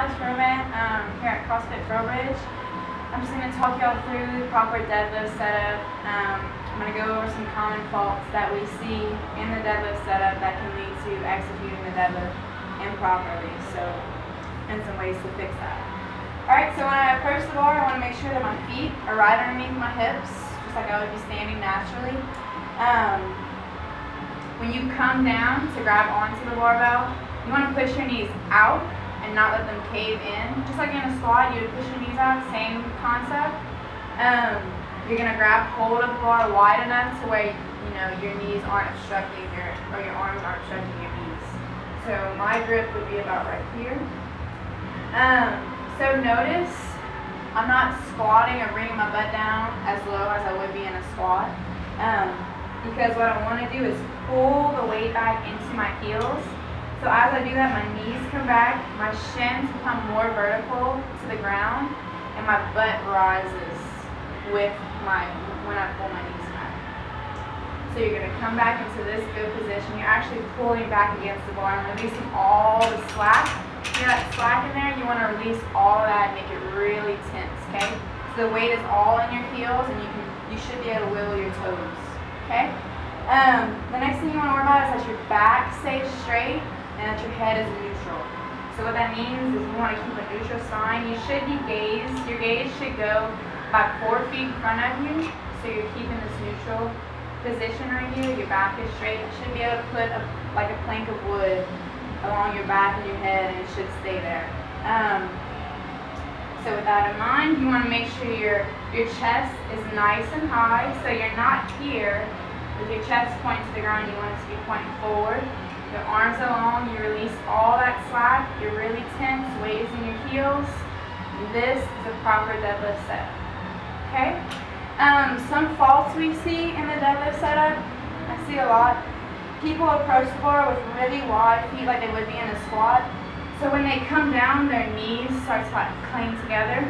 Alex here at CrossFit Trowbridge. I'm just going to talk y'all through the proper deadlift setup. I'm going to go over some common faults that we see in the deadlift setup that can lead to executing the deadlift improperly. And some ways to fix that. Alright, so when I approach the bar, I want to make sure that my feet are right underneath my hips, just like I would be standing naturally. When you come down to grab onto the barbell, you want to push your knees out and not let them cave in. Just like in a squat, you would push your knees out, same concept. You're going to grab hold of the bar wide enough to where your knees aren't obstructing your arms aren't obstructing your knees. So my grip would be about right here. So notice I'm not squatting or bringing my butt down as low as I would be in a squat. Because what I want to do is pull the weight back into my heels. So as I do that, my knees come back, my shins become more vertical to the ground, and my butt rises when I pull my knees back. So you're going to come back into this good position. You're actually pulling back against the bar and releasing all the slack. You got slack in there, you want to release all of that and make it really tense, okay? So the weight is all in your heels, and you should be able to wiggle your toes, okay? The next thing you want to worry about is that your back stays straight and that your head is neutral. So what that means is you want to keep a neutral spine. You should be gazed. Your gaze should go about 4 feet in front of you. So you're keeping this neutral position right here. Your back is straight. You should be able to put like a plank of wood along your back and your head, and it should stay there. So with that in mind, you want to make sure your chest is nice and high. So you're not here with your chest pointing to the ground. You want it to be pointing forward. Your arms are long, you release all that slack, you're really tense, weight is in your heels. This is a proper deadlift setup. Okay? Some faults we see in the deadlift setup, I see a lot. People approach the bar with really wide feet like they would be in a squat. So when they come down, their knees start to cling together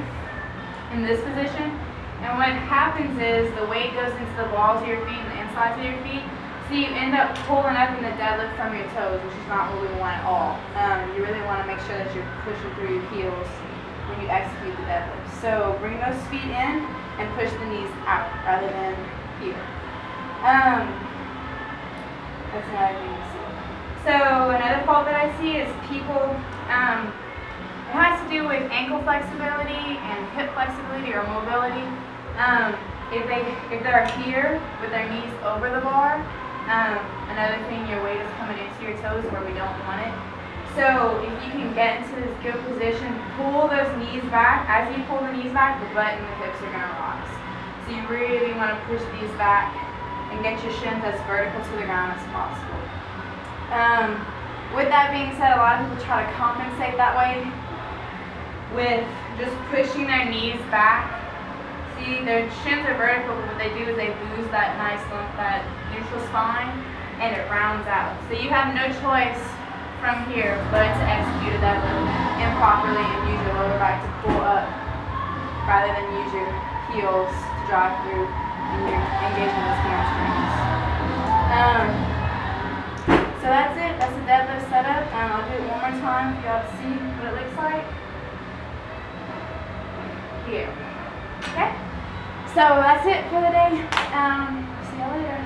in this position. And what happens is the weight goes into the balls of your feet and the insides of your feet. So you end up pulling up in the deadlift from your toes, which is not what we want at all. You really want to make sure that you're pushing through your heels when you execute the deadlift. So bring those feet in and push the knees out rather than here. That's another thing to see. So another fault that I see is people, it has to do with ankle flexibility and hip flexibility or mobility. If they're here with their knees over the bar, another thing, your weight is coming into your toes where we don't want it. So if you can get into this good position, pull those knees back. As you pull the knees back, the butt and the hips are going to rise. So you really want to push these back and get your shins as vertical to the ground as possible. With that being said, a lot of people try to compensate that way with just pushing their knees back. See, their shins are vertical, but what they do is they lose that nice lump, that neutral spine, and it rounds out. So you have no choice from here but to execute a deadlift improperly and use your lower back to pull up rather than use your heels to drive through and you're engaging those hamstrings. So that's it. That's the deadlift setup. I'll do it one more time for y'all to see what it looks like. Here. Okay? So that's it for the day. See y'all later.